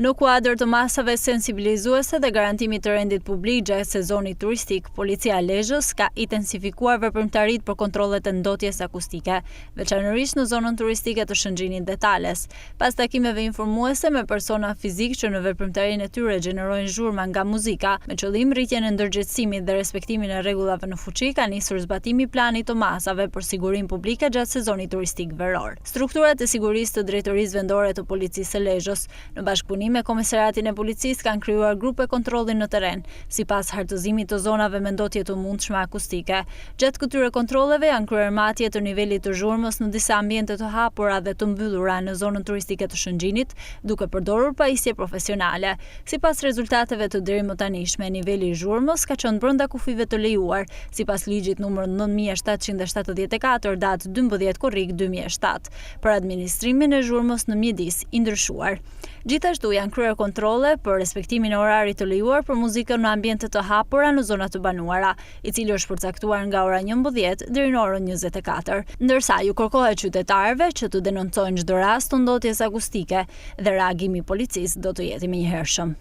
Në kuadër të masave sensibilizuese dhe garantimit të rendit publik gjatë sezonit turistik, Policia e Lezhës ka intensifikuar veprimtaritë për kontrollet e ndotjes akustike, veçanërisht në zonën turistike të Shëngjinit dhe Tales. Pas takimeve informuese me persona fizik që në veprimtarinë e tyre gjenerojnë zhurma nga muzika, me qëllim rritjen e ndërgjegjësimit dhe respektimin e rregullave në fuqi, ka nisur zbatimi i planit të masave për sigurinë publike gjatë sezonit turistik veror. Strukturat e sigurisë të Drejtorisë Vendore të Policisë së Lezhës, në bashkëpunim me Komisariatin e Policisë, kanë krijuar grupe kontrolli në terren, sipas hartëzimit të zonave me ndotje të mundshme akustike. Gjatë këtyre kontrolleve janë kryer matje të nivelit të zhurmës në disa ambiente të hapura dhe të mbyllura në zonën turistike të Shëngjinit, duke përdorur pajisje profesionale. Sipas rezultateve të deri më tanishme, niveli i zhurmës ka qenë brenda kufive të lejuar, sipas ligjit numër 9774 datë 12 korrik 2007, për administrimin e zhurmës në mjedis i ndryshuar. Gjithashtu janë kryer kontrolle për respektimin e orarit të lejuar për muzikën në ambiente të hapura në zona të banuara, i cili është përcaktuar nga ora 11 deri në orën 24, ndërsa ju kërkohet qytetarëve që të denoncojnë çdo rast të ndotjes akustike dhe reagimi i policisë do të jetë i menjëhershëm.